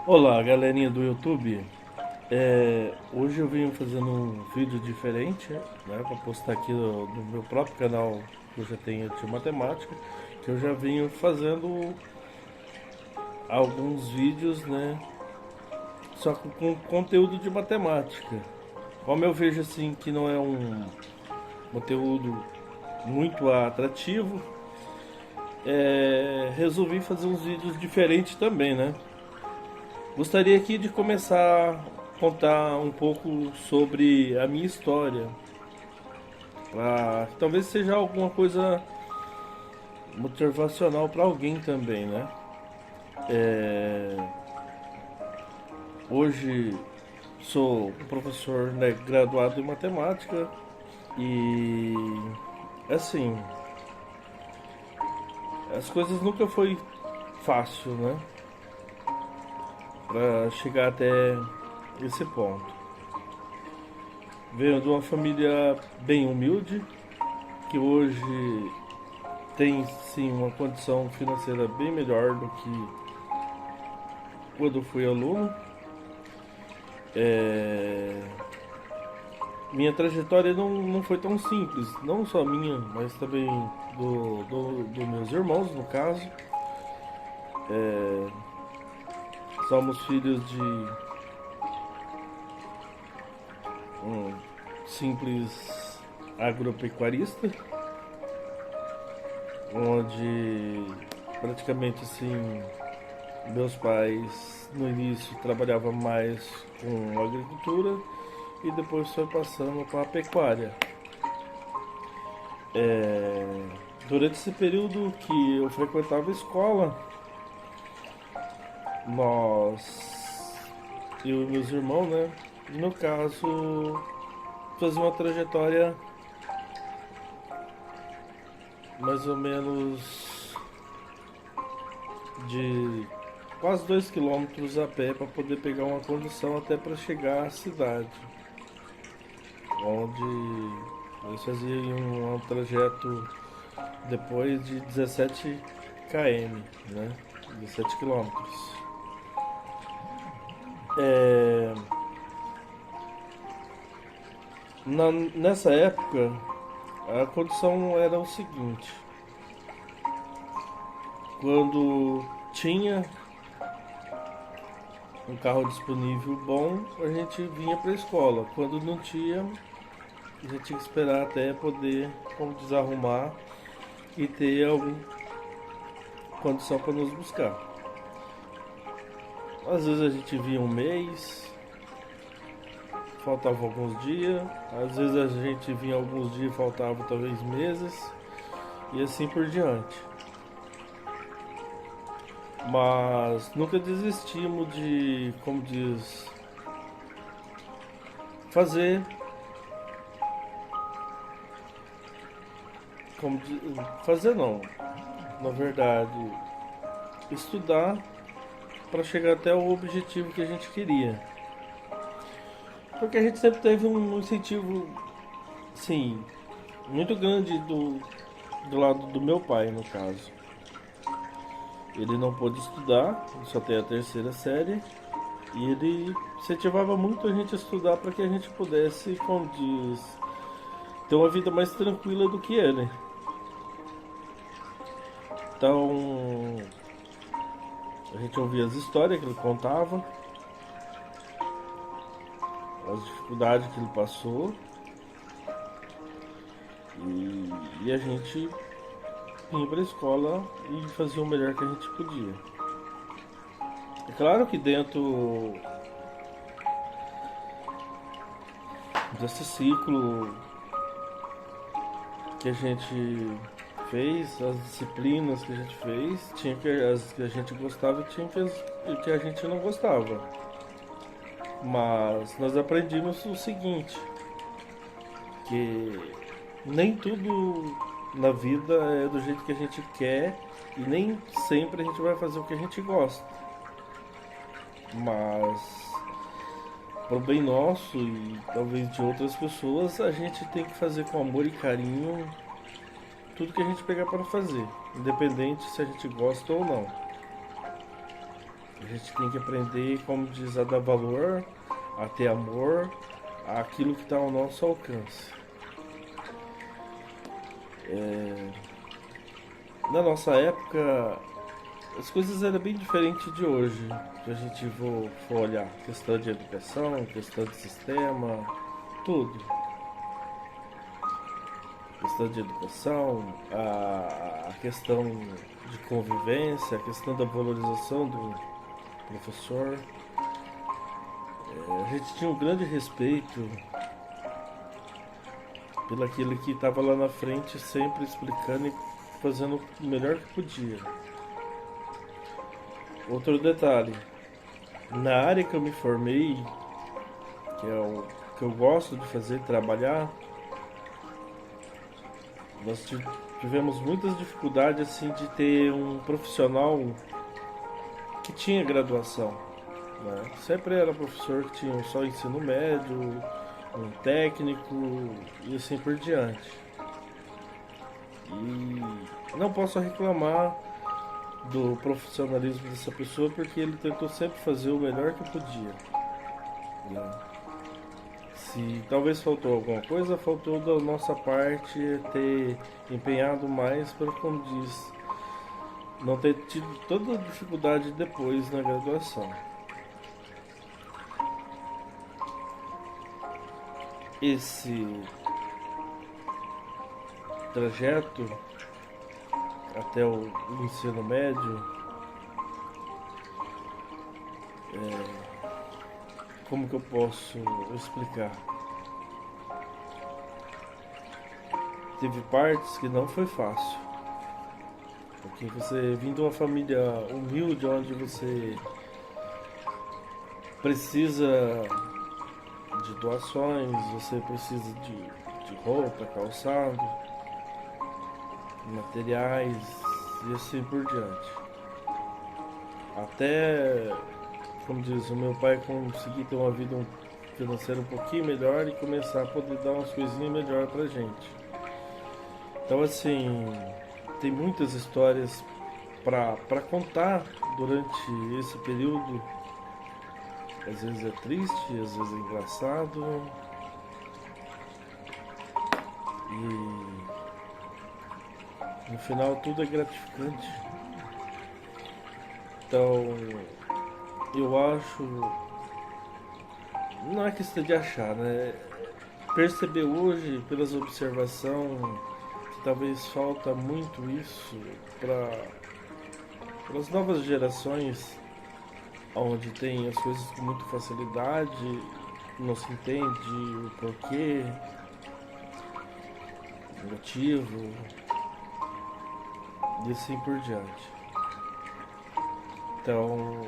Olá, galerinha do YouTube. Hoje eu vim fazendo um vídeo diferente, né, para postar aqui no meu próprio canal que eu já tenho de matemática, que eu já venho fazendo alguns vídeos, né, só com conteúdo de matemática. Como eu vejo assim que não é um conteúdo muito atrativo, resolvi fazer uns vídeos diferentes também, né? Gostaria aqui de começar a contar um pouco sobre a minha história, para que talvez seja alguma coisa motivacional para alguém também, né? É, Hoje sou um professor, né, graduado em matemática e assim, as coisas nunca foi fácil, né? Para chegar até esse ponto. Venho de uma família bem humilde, que hoje tem sim uma condição financeira bem melhor do que quando fui aluno. É, Minha trajetória não foi tão simples, não só minha, mas também dos meus irmãos, no caso. É, Somos filhos de um simples agropecuarista, onde praticamente assim meus pais no início trabalhavam mais com agricultura e depois foi passando para a pecuária. Durante esse período que eu frequentava a escola, eu e meus irmãos, né, no caso, fazia uma trajetória mais ou menos de quase 2 quilômetros a pé para poder pegar uma condução até para chegar à cidade, onde eles faziam um trajeto depois de 17 km, né? 17 quilômetros. É, Nessa época, a condição era o seguinte: quando tinha um carro disponível bom, a gente vinha para a escola. Quando não tinha, a gente tinha que esperar até poder como desarrumar e ter alguma condição para nos buscar. Às vezes a gente vinha um mês, faltava alguns dias, às vezes a gente vinha alguns dias, faltava talvez meses, e assim por diante. Mas nunca desistimos de, como diz, fazer, fazer não, na verdade, estudar para chegar até o objetivo que a gente queria. Porque a gente sempre teve um incentivo, sim, muito grande do lado do meu pai, no caso. Ele não pôde estudar, ele só tem a terceira série, e ele incentivava muito a gente a estudar para que a gente pudesse, como diz, ter uma vida mais tranquila do que ele. Então, a gente ouvia as histórias que ele contava, as dificuldades que ele passou, e a gente ia para a escola e fazia o melhor que a gente podia. É claro que dentro desse ciclo que a gente fez, as disciplinas que a gente fez, tinha que as que a gente gostava e tinha que a gente não gostava. Mas nós aprendimos o seguinte, que nem tudo na vida é do jeito que a gente quer e nem sempre a gente vai fazer o que a gente gosta. Mas pro bem nosso e talvez de outras pessoas, a gente tem que fazer com amor e carinho tudo que a gente pegar para fazer, independente se a gente gosta ou não. A gente tem que aprender, como diz, a dar valor, a ter amor àquilo que está ao nosso alcance. Na nossa época, as coisas eram bem diferentes de hoje. Se a gente for olhar questão de educação, questão de sistema, tudo. Questão de educação, a questão de convivência, a questão da valorização do professor. A gente tinha um grande respeito pelo aquele que estava lá na frente, sempre explicando e fazendo o melhor que podia. Outro detalhe, na área que eu me formei, que é o que eu gosto de fazer, trabalhar, nós tivemos muitas dificuldades assim de ter um profissional que tinha graduação, né? Sempre era professor que tinha só ensino médio, um técnico e assim por diante. E não posso reclamar do profissionalismo dessa pessoa porque ele tentou sempre fazer o melhor que podia, né? Se talvez faltou alguma coisa, faltou da nossa parte ter empenhado mais para, como diz, não ter tido toda a dificuldade depois na graduação. Esse trajeto até o ensino médio, como que eu posso explicar? Teve partes que não foi fácil, porque você vindo de uma família humilde, onde você precisa de doações, você precisa de roupa, calçado, materiais e assim por diante. Até, como diz, o meu pai conseguir ter uma vida financeira um pouquinho melhor e começar a poder dar umas coisinhas melhor pra gente. Então assim, tem muitas histórias pra contar durante esse período. Às vezes é triste, às vezes é engraçado. E no final tudo é gratificante. Então eu acho, não é questão de achar, né? Perceber hoje, pelas observações, que talvez falta muito isso para as novas gerações, onde tem as coisas com muita facilidade, não se entende o porquê, o motivo e assim por diante. Então,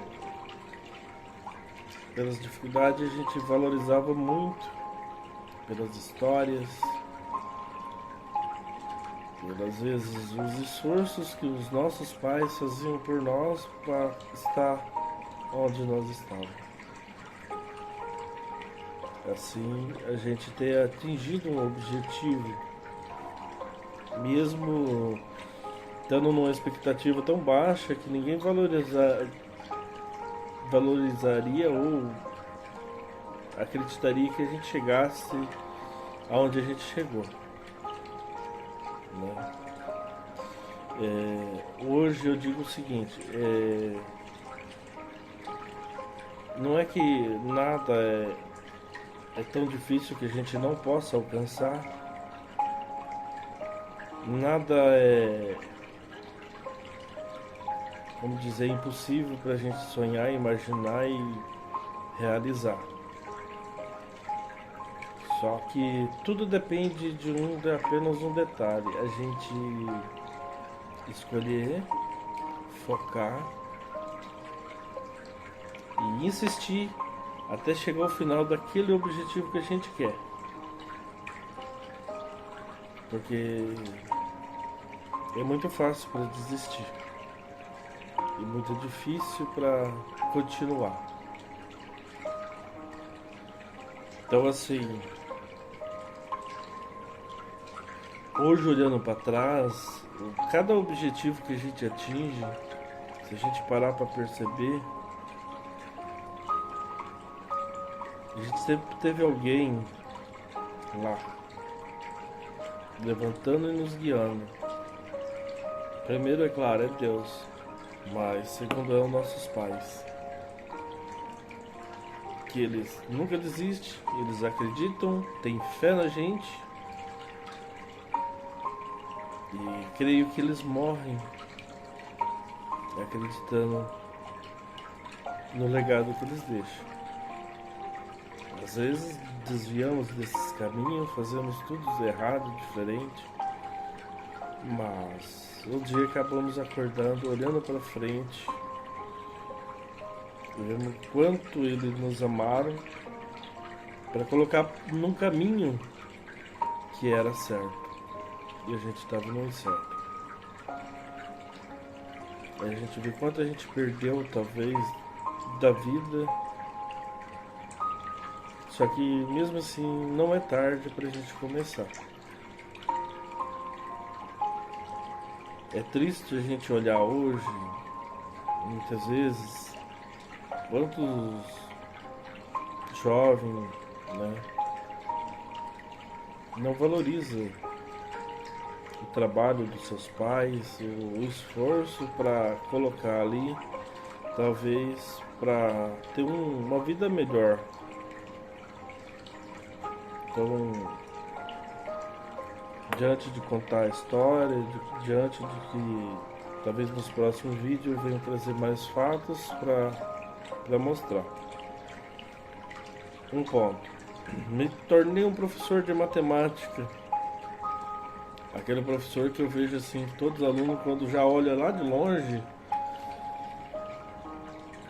pelas dificuldades a gente valorizava muito, pelas histórias, pelas vezes os esforços que os nossos pais faziam por nós para estar onde nós estávamos. Assim, a gente ter atingido um objetivo, mesmo estando numa expectativa tão baixa que ninguém valorizaria ou acreditaria que a gente chegasse aonde a gente chegou, né? Hoje eu digo o seguinte, não é que nada é tão difícil que a gente não possa alcançar, nada é, como dizer, impossível para a gente sonhar, imaginar e realizar. Só que tudo depende de apenas um detalhe. A gente escolher, focar e insistir até chegar ao final daquele objetivo que a gente quer. Porque é muito fácil para desistir e muito difícil para continuar. Então assim, hoje olhando para trás, cada objetivo que a gente atinge, se a gente parar para perceber, A gente sempre teve alguém lá, levantando e nos guiando. Primeiro, é claro, é Deus, mas segundo é os nossos pais. Que eles nunca desistem, eles acreditam, têm fé na gente e creio que eles morrem acreditando no legado que eles deixam. Às vezes desviamos desses caminhos, fazemos tudo errado, diferente, mas um dia acabamos acordando, olhando para frente, vendo quanto eles nos amaram para colocar num caminho que era certo e a gente estava no incerto. Aí a gente vê quanto a gente perdeu, talvez, da vida. Só que mesmo assim não é tarde pra gente começar. É triste a gente olhar hoje, muitas vezes, quantos jovens, né, não valoriza o trabalho dos seus pais, o esforço para colocar ali, talvez para ter uma vida melhor. Então, diante de contar a história, diante de que talvez nos próximos vídeos eu venha trazer mais fatos para mostrar. Um ponto. Me tornei um professor de matemática. Aquele professor que eu vejo assim, todos os alunos quando já olham lá de longe,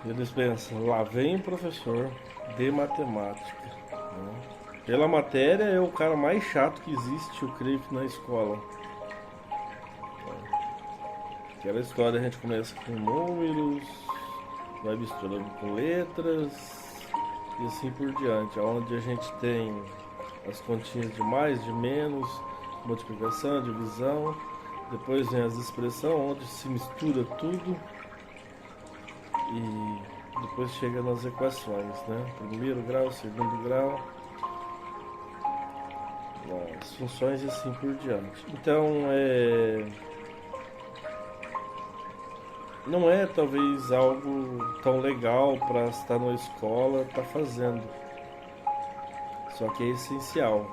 eles pensam, lá vem o professor de matemática, né? Pela matéria é o cara mais chato que existe, eu creio que na escola. Aquela história a gente começa com números, vai misturando com letras e assim por diante, onde a gente tem as continhas de mais, de menos, multiplicação, divisão, depois vem as expressões onde se mistura tudo e depois chega nas equações, né? Primeiro grau, segundo grau, as funções e assim por diante. Então não é talvez algo tão legal para estar na escola, tá fazendo. Só que é essencial.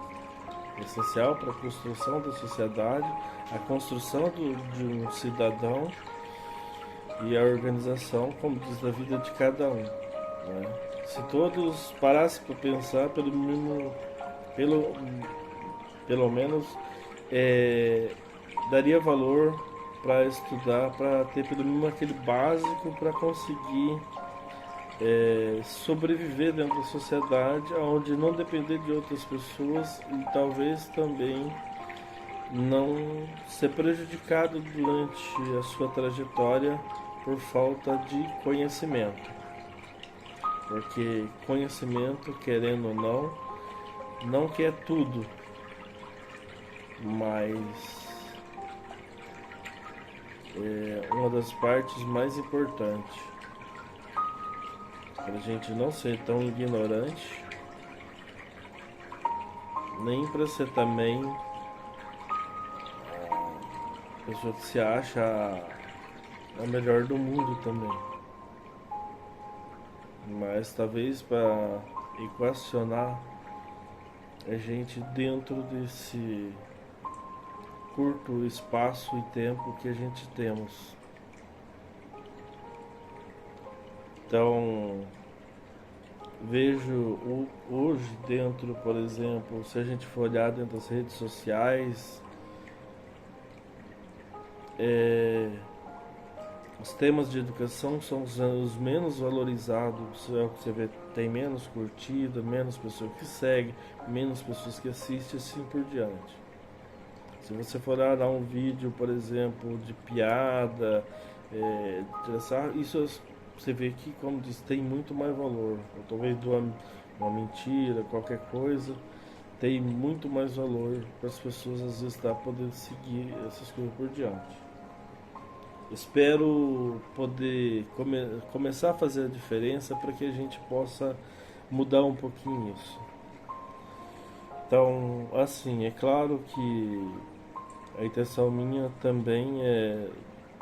É essencial para a construção da sociedade, a construção de um cidadão e a organização, como diz, da vida de cada um, né? Se todos parassem para pensar, pelo, pelo menos daria valor para estudar, para ter pelo menos aquele básico para conseguir sobreviver dentro da sociedade, onde não depender de outras pessoas e talvez também não ser prejudicado durante a sua trajetória por falta de conhecimento. Porque conhecimento, querendo ou não quer tudo, mas é uma das partes mais importantes para a gente não ser tão ignorante, nem para ser também a pessoa que se acha a melhor do mundo também. Mas talvez para equacionar a gente dentro desse curto espaço e tempo que a gente temos. Então, vejo hoje dentro, por exemplo, se a gente for olhar dentro das redes sociais, os temas de educação são os menos valorizados, é o que você vê, tem menos curtida, menos pessoas que seguem, menos pessoas que assistem, assim por diante. Se você for olhar um vídeo, por exemplo, de piada, isso você vê que, como diz, tem muito mais valor. Ou talvez uma mentira, qualquer coisa, tem muito mais valor para as pessoas às vezes poder seguir essas coisas por diante. Espero poder começar a fazer a diferença para que a gente possa mudar um pouquinho isso. Então, assim, é claro que a intenção minha também é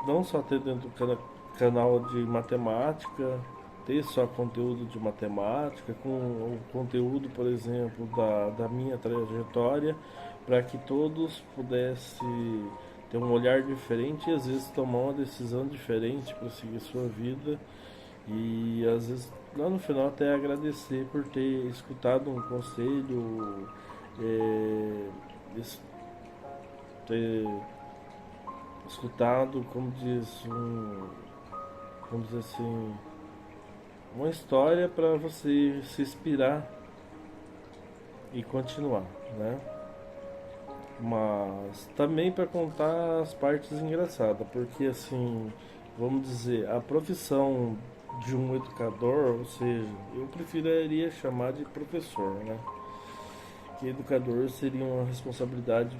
não só ter dentro do canal de matemática, ter só conteúdo de matemática, com o conteúdo, por exemplo, da minha trajetória, para que todos pudessem ter um olhar diferente e às vezes tomar uma decisão diferente para seguir sua vida e às vezes lá no final até agradecer por ter escutado um conselho, é, ter escutado, como diz vamos dizer assim, uma história para você se inspirar e continuar, né? Mas também para contar as partes engraçadas, porque assim, vamos dizer, a profissão de um educador, ou seja, eu preferiria chamar de professor, né? Que educador seria uma responsabilidade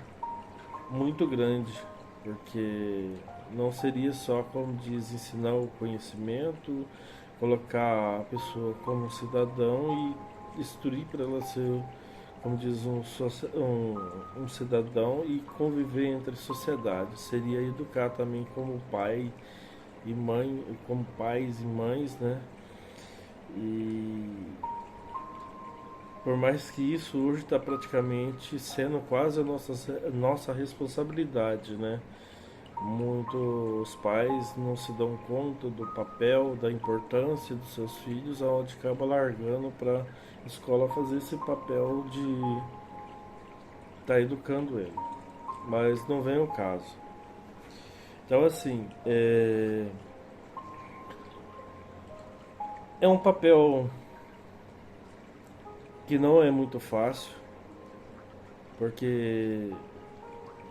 muito grande, porque não seria só, como diz, ensinar o conhecimento, colocar a pessoa como cidadão e instruir para ela ser, como diz, um cidadão e conviver entre sociedade. Seria educar também como pai e mãe, como pais e mães, né? E por mais que isso hoje está praticamente sendo quase a nossa responsabilidade, né? Muitos pais não se dão conta do papel, da importância dos seus filhos, aonde acaba largando para a escola fazer esse papel de estar educando ele. Mas não vem o caso. Então, assim, é um papel que não é muito fácil, porque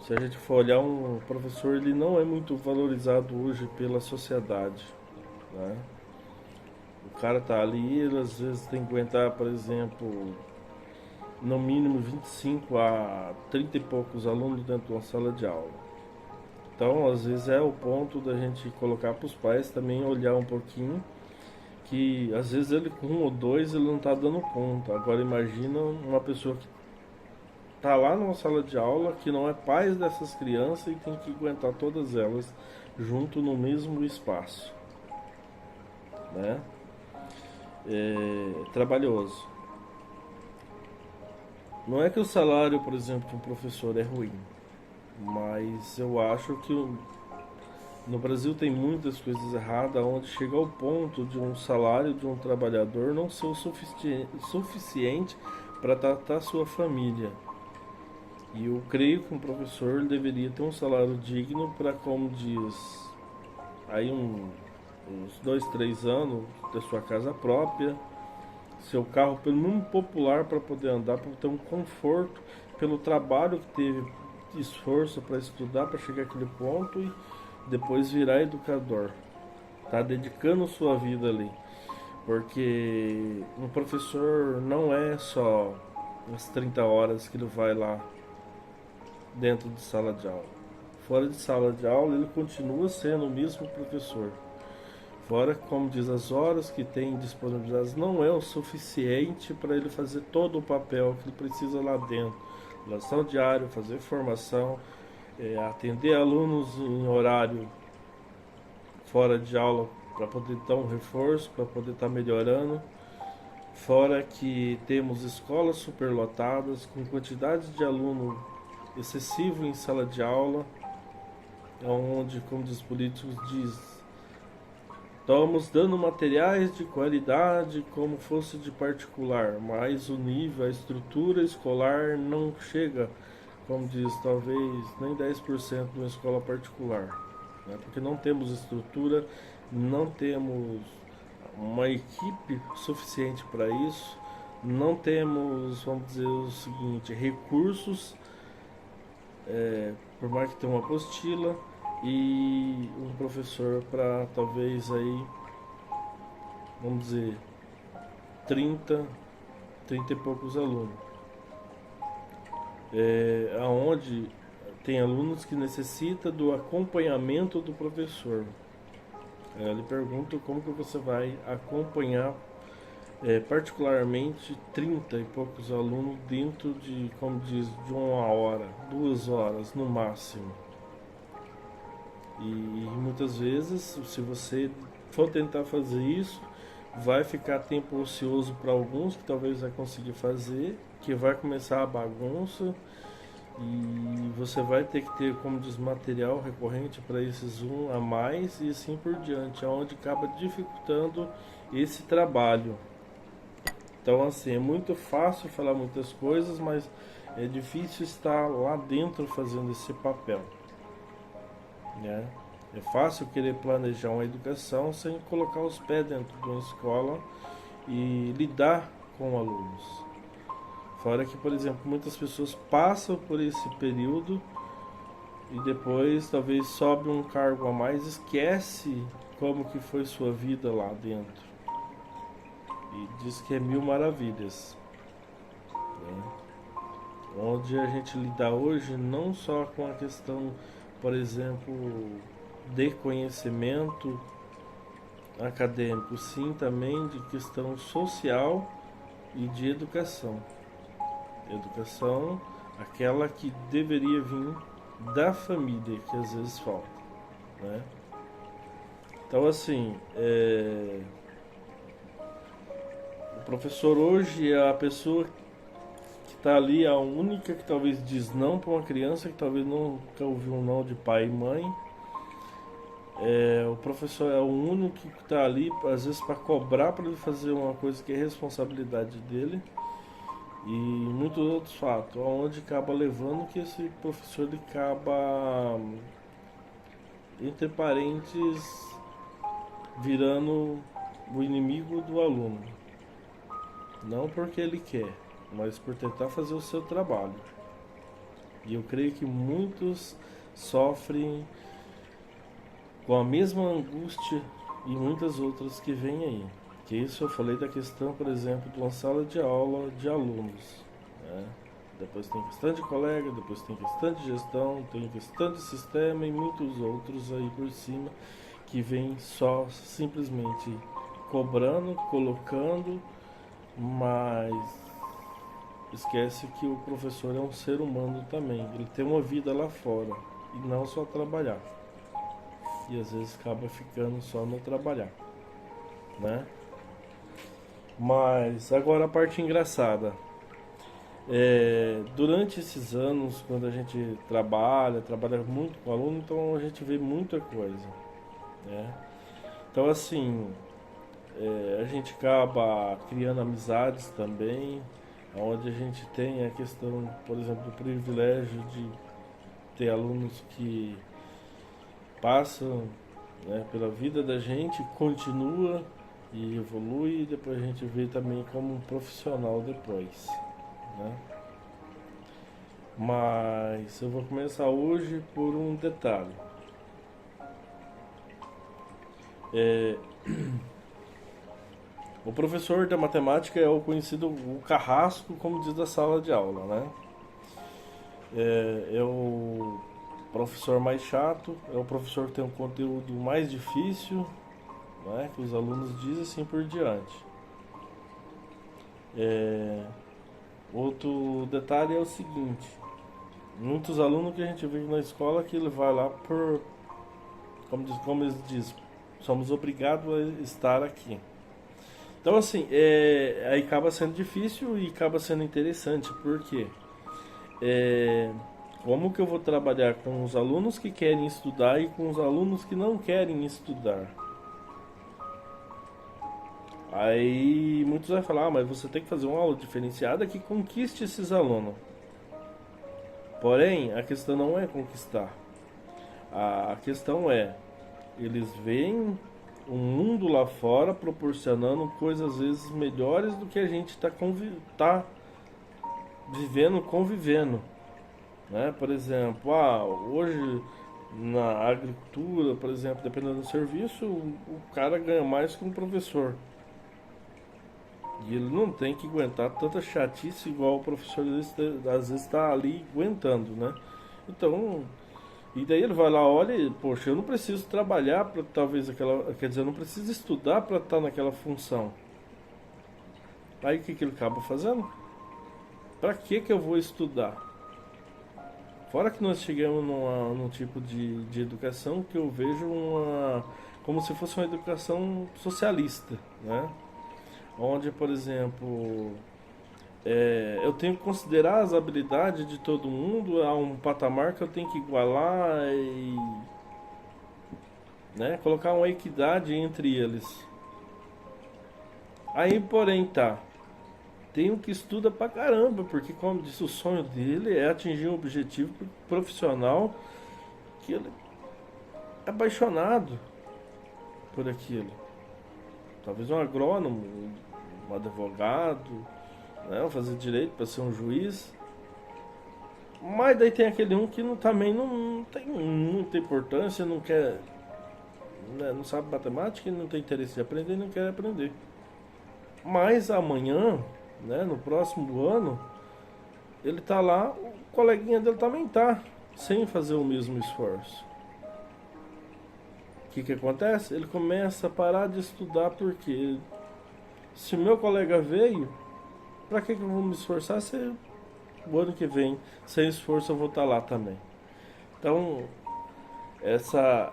se a gente for olhar, um professor ele não é muito valorizado hoje pela sociedade, né? O cara tá ali, ele às vezes tem que aguentar, por exemplo, no mínimo 25 a 30 e poucos alunos dentro de uma sala de aula. Então, às vezes é o ponto da gente colocar para os pais também olhar um pouquinho que às vezes ele com um ou dois ele não está dando conta. Agora imagina uma pessoa que tá lá numa sala de aula que não é pai dessas crianças e tem que aguentar todas elas junto no mesmo espaço, né? É trabalhoso. Não é que o salário, por exemplo, de um professor é ruim, mas eu acho que no Brasil tem muitas coisas erradas, onde chega ao ponto de um salário de um trabalhador não ser o suficiente para tratar sua família. E eu creio que um professor deveria ter um salário digno para, como diz, aí uns 2, 3 anos ter sua casa própria, seu carro pelo menos popular para poder andar, para ter um conforto pelo trabalho que teve, esforço para estudar, para chegar àquele ponto e depois virar educador. Tá dedicando sua vida ali. Porque um professor não é só as 30 horas que ele vai lá dentro de sala de aula. Fora de sala de aula, ele continua sendo o mesmo professor. Fora, como diz, as horas que tem disponibilizadas não é o suficiente para ele fazer todo o papel que ele precisa lá dentro. Relação diária, fazer formação, atender alunos em horário fora de aula para poder dar um reforço, para poder estar melhorando. Fora que temos escolas superlotadas, com quantidade de aluno excessivo em sala de aula, onde, como diz políticos, estamos dando materiais de qualidade como fosse de particular, mas o nível, a estrutura escolar não chega, como diz, talvez nem 10% de uma escola particular, né? Porque não temos estrutura, não temos uma equipe suficiente para isso, não temos, vamos dizer o seguinte, recursos, por mais que tenha uma apostila e um professor para talvez aí, vamos dizer, 30, 30 e poucos alunos. Aonde tem alunos que necessitam do acompanhamento do professor. Eu lhe pergunto como que você vai acompanhar particularmente 30 e poucos alunos dentro de, como diz, de 1 hora, 2 horas no máximo. E muitas vezes, se você for tentar fazer isso, vai ficar tempo ocioso para alguns que talvez vai conseguir fazer, que vai começar a bagunça e você vai ter que ter, como diz, material recorrente para esses um a mais e assim por diante, onde acaba dificultando esse trabalho. Então, assim, é muito fácil falar muitas coisas, mas é difícil estar lá dentro fazendo esse papel, né? É fácil querer planejar uma educação sem colocar os pés dentro de uma escola e lidar com alunos. Fora que, por exemplo, muitas pessoas passam por esse período e depois talvez sobe um cargo a mais, esquece como que foi sua vida lá dentro e diz que é mil maravilhas, né? Onde a gente lida hoje não só com a questão, por exemplo, de conhecimento acadêmico, sim também de questão social e de educação. Educação, aquela que deveria vir da família, que às vezes falta, né? Então, assim, o professor hoje é a pessoa que está ali, a única que talvez diz não para uma criança que talvez nunca ouviu um não de pai e mãe. O professor é o único que está ali, às vezes, para cobrar para ele fazer uma coisa que é responsabilidade dele. E muitos outros fatos, onde acaba levando que esse professor ele acaba, entre parentes, virando o inimigo do aluno. Não porque ele quer, mas por tentar fazer o seu trabalho. E eu creio que muitos sofrem com a mesma angústia e muitas outras que vêm aí. Que isso eu falei da questão, por exemplo, de uma sala de aula de alunos, né? Depois tem questão de colega, depois tem questão de gestão, tem questão de sistema e muitos outros aí por cima que vem só simplesmente cobrando, colocando, mas esquece que o professor é um ser humano também. Ele tem uma vida lá fora e não só trabalhar. E às vezes acaba ficando só no trabalhar, né? Mas agora a parte engraçada. Durante esses anos, quando a gente trabalha muito com aluno, então a gente vê muita coisa, né? Então, assim, a gente acaba criando amizades também, onde a gente tem a questão, por exemplo, do privilégio de ter alunos que passam, né, pela vida da gente, continua e evolui, e depois a gente vê também como um profissional depois, né? Mas eu vou começar hoje por um detalhe. O professor da matemática é o conhecido o carrasco, como diz da sala de aula, né? É o professor mais chato, é o professor que tem um conteúdo mais difícil, né? Que os alunos dizem assim por diante. Outro detalhe é o seguinte: muitos alunos que a gente vê na escola que ele vai lá por, como eles dizem, somos obrigados a estar aqui. Então, assim, aí acaba sendo difícil e acaba sendo interessante, porque como que eu vou trabalhar com os alunos que querem estudar e com os alunos que não querem estudar? Aí muitos vão falar, mas você tem que fazer uma aula diferenciada que conquiste esses alunos. Porém, a questão não é conquistar. A questão é, eles veem o mundo lá fora proporcionando coisas às vezes melhores do que a gente está vivendo, convivendo, né? Por exemplo, hoje na agricultura, por exemplo, dependendo do serviço, o cara ganha mais que um professor. E ele não tem que aguentar tanta chatice igual o professor às vezes está ali aguentando, né? Então, e daí ele vai lá, olha, e, poxa, eu não preciso trabalhar para talvez aquela, quer dizer, eu não preciso estudar para estar naquela função. Aí o que ele acaba fazendo? Para que eu vou estudar? Fora que nós chegamos num tipo de educação que eu vejo como se fosse uma educação socialista, né? Onde, por exemplo, eu tenho que considerar as habilidades de todo mundo a um patamar que eu tenho que igualar e, né, colocar uma equidade entre eles. Aí, porém, tem um que estuda pra caramba, porque, como disse, o sonho dele é atingir um objetivo profissional que ele é apaixonado por aquilo. Talvez um agrônomo, um advogado, né, fazer direito para ser um juiz. Mas daí tem aquele um que também não tem muita importância, não quer, né, não sabe matemática, não tem interesse de aprender, não quer aprender. Mas amanhã, né, no próximo ano, ele tá lá, o coleguinha dele também tá, sem fazer o mesmo esforço. O que acontece? Ele começa a parar de estudar, porque se meu colega veio, para que eu vou me esforçar se o ano que vem, sem esforço, eu vou estar lá também? Então, essa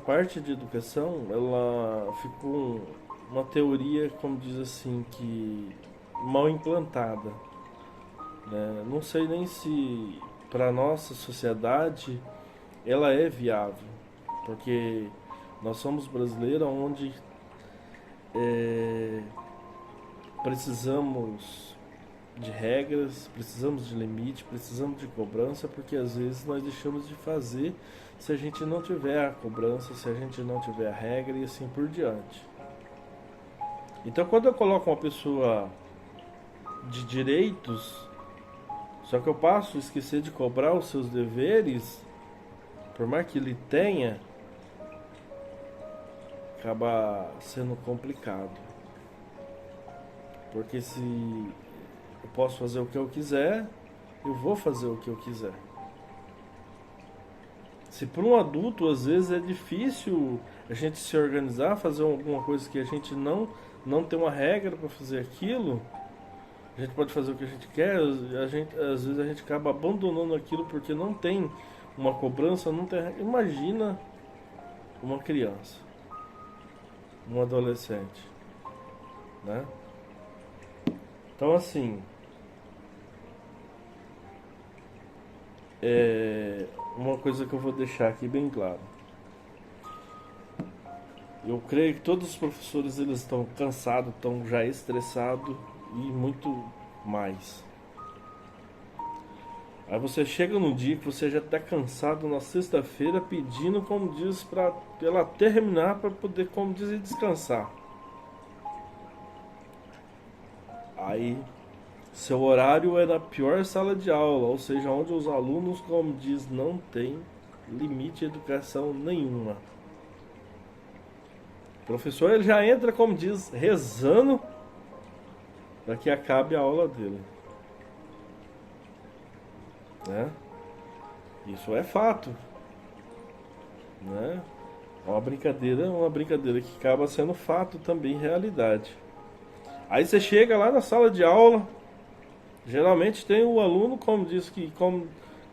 parte de educação, ela ficou uma teoria, como diz assim, que mal implantada, né? Não sei nem se para nossa sociedade ela é viável, porque nós somos brasileiros, onde é, precisamos de regras, precisamos de limite, precisamos de cobrança, porque às vezes nós deixamos de fazer se a gente não tiver a cobrança, se a gente não tiver a regra e assim por diante. Então, quando eu coloco uma pessoa de direitos, só que eu passo a esquecer de cobrar os seus deveres, por mais que ele tenha, acaba sendo complicado. Porque se eu posso fazer o que eu quiser, eu vou fazer o que eu quiser. Se para um adulto às vezes é difícil a gente se organizar, fazer alguma coisa que a gente não tem uma regra para fazer aquilo, a gente pode fazer o que a gente quer, às vezes a gente acaba abandonando aquilo porque não tem uma cobrança, não tem. Imagina uma criança, um adolescente, né? Então assim, uma coisa que eu vou deixar aqui bem claro. Eu creio que todos os professores eles estão cansados, estão já estressados e muito mais. Aí você chega num dia que você já está cansado na sexta-feira pedindo, como diz, para ela terminar para poder, como diz, descansar. Aí seu horário é na pior sala de aula, ou seja, onde os alunos, como diz, não tem limite de educação nenhuma. O professor ele já entra, como diz, rezando para que acabe a aula dele, né? Isso é fato, né? É uma brincadeira que acaba sendo fato também, realidade. Aí você chega lá na sala de aula, geralmente tem o aluno, como diz, que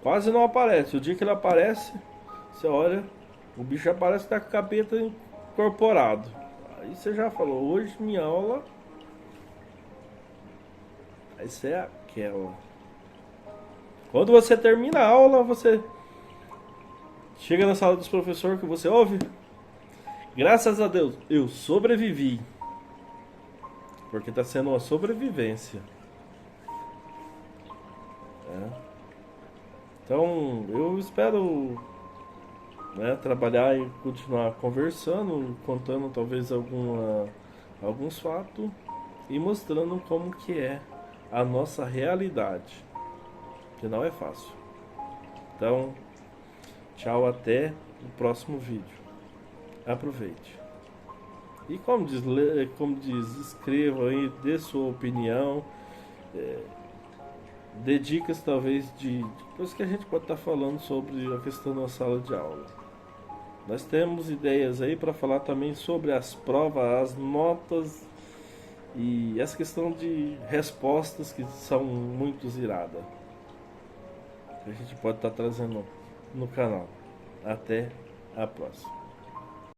quase não aparece. O dia que ele aparece, você olha, o bicho aparece que tá com o capeta incorporado. Aí você já falou, hoje minha aula vai ser aquela. Quando você termina a aula, você chega na sala dos professores que você ouve. Graças a Deus, eu sobrevivi. Porque está sendo uma sobrevivência. Então, eu espero, né, trabalhar e continuar conversando, contando talvez alguns fatos e mostrando como que é a nossa realidade, que não é fácil. Então, tchau, até o próximo vídeo. Aproveite. E como diz, escreva aí, dê sua opinião, dê dicas talvez de coisas que a gente pode estar falando sobre a questão da sala de aula. Nós temos ideias aí para falar também sobre as provas, as notas E essa questão de respostas que são muito iradas, a gente pode estar trazendo no canal. Até a próxima.